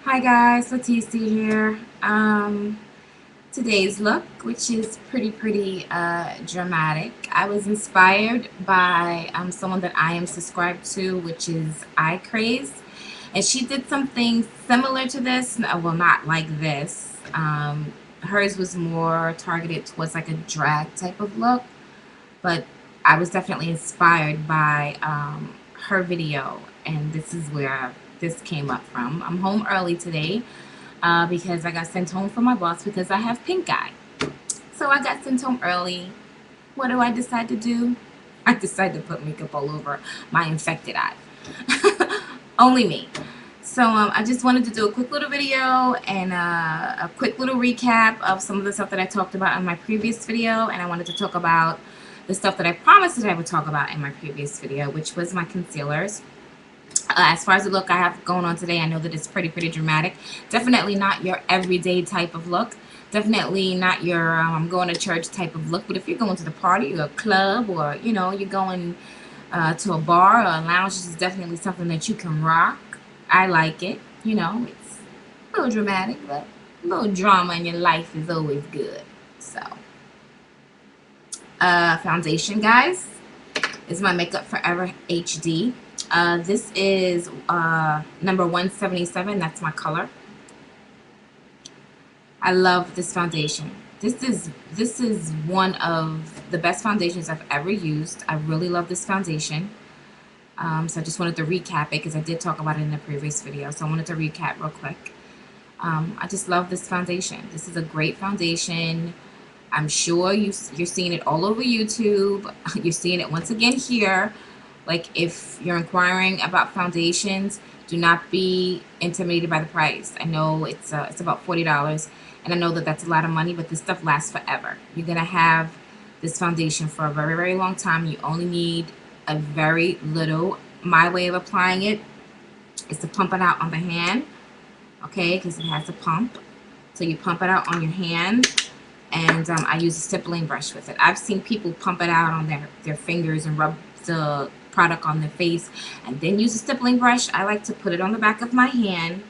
Hi guys, Leticia here. Today's look, which is pretty dramatic. I was inspired by someone that I am subscribed to, which is iCraze, and she did something similar to this. Well, not like this. Hers was more targeted towards like a drag type of look, but I was definitely inspired by her video, and this is where this came up from. I'm home early today because I got sent home from my boss because I have pink eye. So I got sent home early. What do I decide to do? I decided to put makeup all over my infected eye. Only me. So I just wanted to do a quick little video and a quick little recap of some of the stuff that I talked about in my previous video. And I wanted to talk about the stuff that I promised that I would talk about in my previous video, which was my concealers. As far as the look I have going on today, I know that it's pretty dramatic. Definitely not your everyday type of look. Definitely not your I'm going to church type of look. But if you're going to the party or a club, or you're going to a bar or a lounge, this is definitely something that you can rock. I like it. It's a little dramatic, but a little drama in your life is always good. So, foundation, guys, is my Makeup Forever HD. This is number 177. That's my color. I love this foundation. This is one of the best foundations I've ever used. I really love this foundation. So I just wanted to recap it because I did talk about it in the previous video. So I wanted to recap real quick. I just love this foundation. This is a great foundation. I'm sure you're seeing it all over YouTube. You're seeing it once again here. Like, if you're inquiring about foundations, do not be intimidated by the price. I know it's about $40, and I know that that's a lot of money, but this stuff lasts forever. You're gonna have this foundation for a very long time. You only need a very little. My way of applying it is to pump it out on the hand, okay? Because it has a pump. So you pump it out on your hand, and I use a stippling brush with it. I've seen people pump it out on their fingers and rub the product on their face and then use a stippling brush. I like to put it on the back of my hand,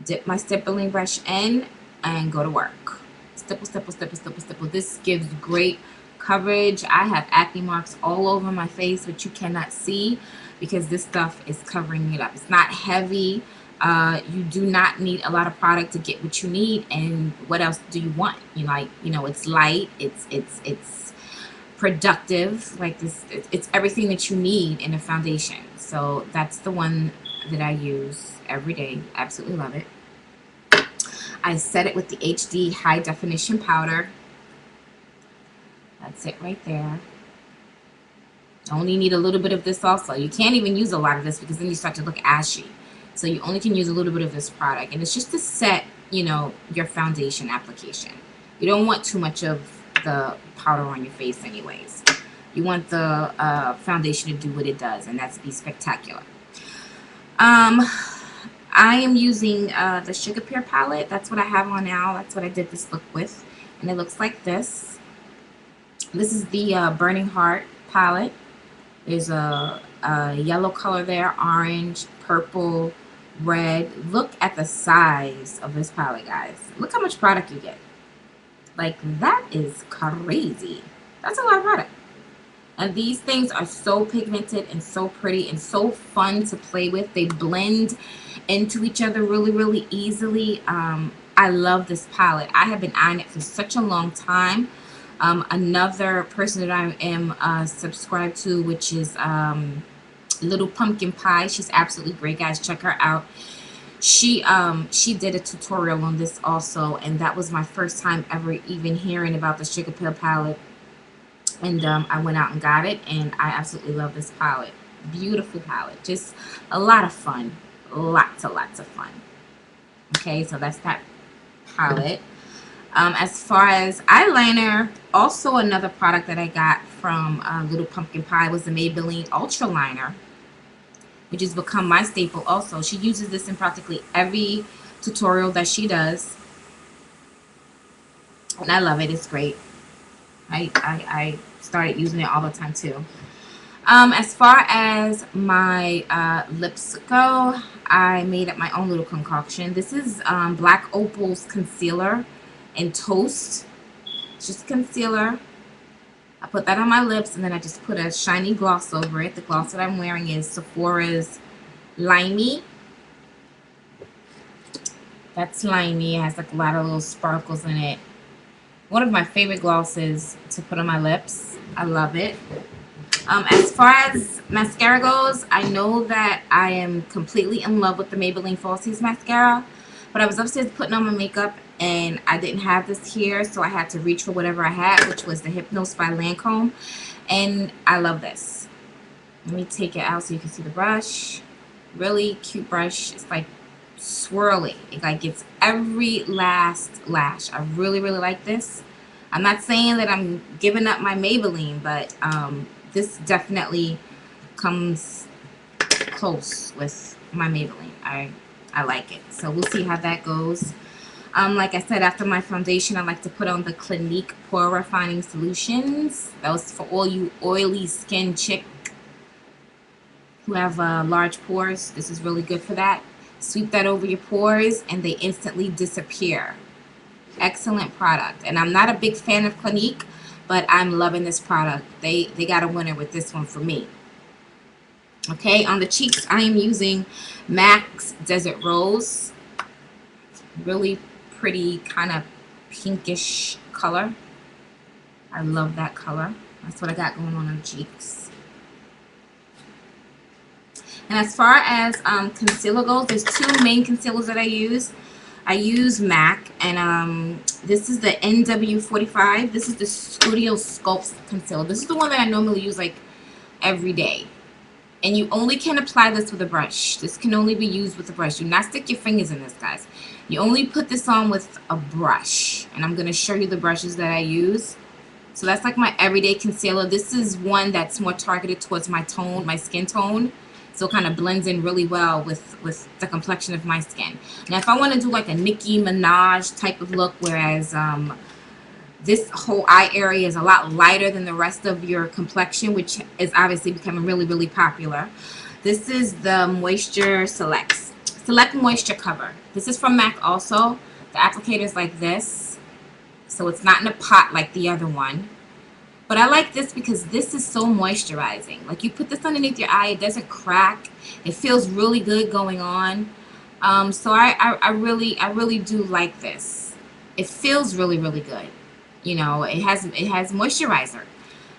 dip my stippling brush in, and go to work. Stipple, stipple, stipple, stipple, stipple. This gives great coverage. I have acne marks all over my face, which you cannot see because this stuff is covering it up. It's not heavy. You do not need a lot of product to get what you need. And what else do you want? It's light. It's productive. Like this, it's everything that you need in a foundation. So that's the one that I use every day. Absolutely love it. I set it with the HD high definition powder. That's it right there. Only need a little bit of this also. You can't even use a lot of this because then you start to look ashy. So you only can use a little bit of this product. And it's just to set, your foundation application. You don't want too much of the powder on your face anyways. You want the foundation to do what it does, and that's be spectacular. I am using the Sugarpill palette. That's what I have on now. That's what I did this look with. And it looks like this. This is the Burning Heart palette. There's a yellow color there, orange, purple, red. Look at the size of this palette, guys. Look how much product you get. Like, that is crazy. That's a lot of product. And these things are so pigmented and so pretty and so fun to play with. They blend into each other really easily. I love this palette. I have been eyeing it for such a long time. Another person that I am subscribed to, which is Little Pumpkin Pie. She's absolutely great, guys. Check her out. She did a tutorial on this also, and that was my first time ever even hearing about the Sugarpill palette. And I went out and got it, and I absolutely love this palette. Beautiful palette. Just a lot of fun. Lots of fun. Okay, so that's that palette. As far as eyeliner, also another product that I got from Little Pumpkin Pie was the Maybelline Ultra Liner, which has become my staple also. She uses this in practically every tutorial that she does. And I love it. It's great. I started using it all the time too. As far as my lips go, I made up my own little concoction. This is Black Opal's concealer in Toast. It's just concealer. I put that on my lips, and then I just put a shiny gloss over it. The gloss that I'm wearing is Sephora's Limey. That's limey. It has like a lot of little sparkles in it. One of my favorite glosses to put on my lips. I love it. As far as mascara goes, I know that I am completely in love with the Maybelline Falsies mascara, but I was upstairs putting on my makeup and I didn't have this here, so I had to reach for whatever I had, which was the Hypnose by Lancome, and I love this. Let me take it out so you can see the brush. Really cute brush. It's like swirly. It like gets every last lash. I really like this. I'm not saying that I'm giving up my Maybelline, but this definitely comes close with my Maybelline. I like it. So we'll see how that goes. Like I said, after my foundation, I like to put on the Clinique Pore Refining Solutions. That was for all you oily skin chick who have large pores. This is really good for that. Sweep that over your pores and they instantly disappear. Excellent product. And I'm not a big fan of Clinique, but I'm loving this product. They got a winner with this one for me. Okay, on the cheeks, I am using MAC's Desert Rose. Really pretty, kind of pinkish color. I love that color. That's what I got going on the cheeks. And as far as concealer goes, there's two main concealers that I use. I use MAC, and this is the NW45. This is the Studio Sculpt concealer. This is the one that I normally use like every day. And you only can apply this with a brush. This can only be used with a brush. Do not stick your fingers in this, guys. You only put this on with a brush. And I'm going to show you the brushes that I use. So that's like my everyday concealer. This is one that's more targeted towards my tone, my skin tone. So it kind of blends in really well with the complexion of my skin. Now, if I want to do like a Nicki Minaj type of look, whereas this whole eye area is a lot lighter than the rest of your complexion, which is obviously becoming really popular. This is the Moisture Select Moisture Cover. This is from MAC also. The applicator is like this. So it's not in a pot like the other one. But I like this because this is so moisturizing. Like you put this underneath your eye, it doesn't crack. It feels really good going on. So I really do like this. It feels really good. You know, it has moisturizer,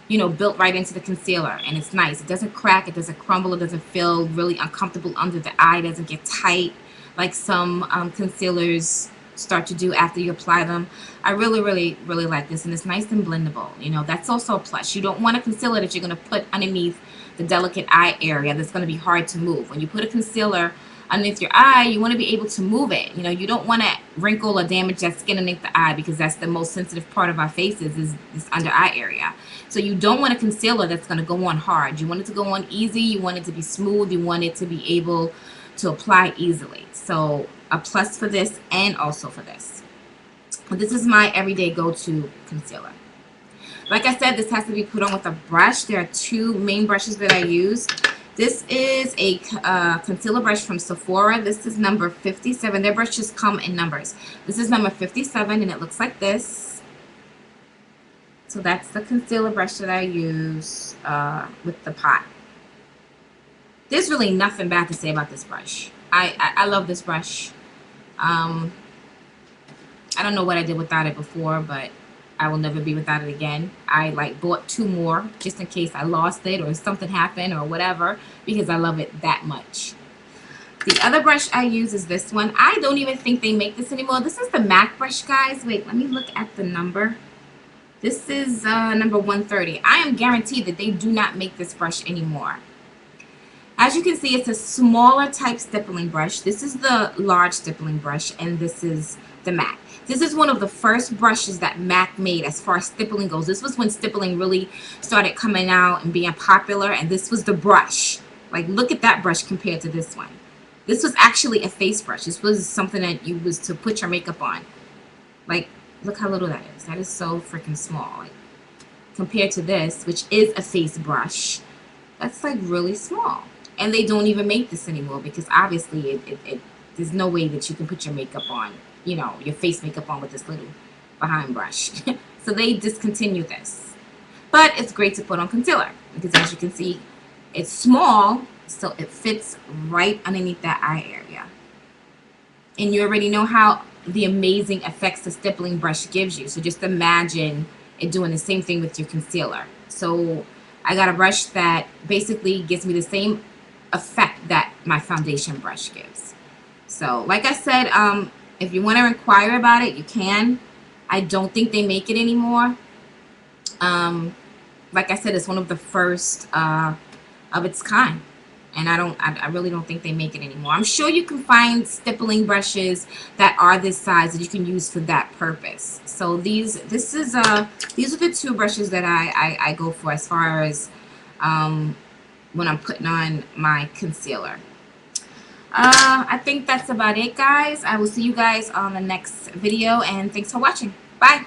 you know, built right into the concealer, and it's nice. It doesn't crack, it doesn't crumble, it doesn't feel really uncomfortable under the eye, it doesn't get tight like some concealers start to do after you apply them. I really like this, and it's nice and blendable. You know, that's also a plus. You don't want a concealer that you're going to put underneath the delicate eye area that's going to be hard to move. When you put a concealer underneath your eye, you want to be able to move it. You know, you don't want to wrinkle or damage that skin underneath the eye, because that's the most sensitive part of our faces, is this under eye area. So you don't want a concealer that's going to go on hard. You want it to go on easy. You want it to be smooth. You want it to be able to apply easily. So a plus for this and also for this. But this is my everyday go-to concealer. Like I said, this has to be put on with a brush. There are two main brushes that I use. This is a concealer brush from Sephora. This is number 57. Their brushes come in numbers. This is number 57, and it looks like this. So that's the concealer brush that I use with the pot. There's really nothing bad to say about this brush. I love this brush. I don't know what I did without it before, but I will never be without it again. I like bought two more just in case I lost it or something happened or whatever, because I love it that much. The other brush I use is this one. I don't even think they make this anymore. This is the MAC brush, guys. Wait, let me look at the number. This is number 130. I am guaranteed that they do not make this brush anymore. As you can see, it's a smaller type stippling brush. This is the large stippling brush, and this is the MAC. This is one of the first brushes that MAC made as far as stippling goes. This was when stippling really started coming out and being popular, and this was the brush. Like, look at that brush compared to this one. This was actually a face brush. This was something that you was to put your makeup on. Like, look how little that is. That is so freaking small. Like, compared to this, which is a face brush. That's like really small. And they don't even make this anymore because obviously there's no way that you can put your makeup on, you know, your face makeup on with this little behind brush. So they discontinued this. But it's great to put on concealer because as you can see, it's small, so it fits right underneath that eye area. And you already know how the amazing effects the stippling brush gives you. So just imagine it doing the same thing with your concealer. So I got a brush that basically gives me the same effect that my foundation brush gives. So like I said, if you want to inquire about it, you can. I don't think they make it anymore. Like I said, it's one of the first of its kind. And I really don't think they make it anymore. I'm sure you can find stippling brushes that are this size that you can use for that purpose. So these are the two brushes that I go for as far as when I'm putting on my concealer. I think that's about it, guys. I will see you guys on the next video, and thanks for watching. Bye.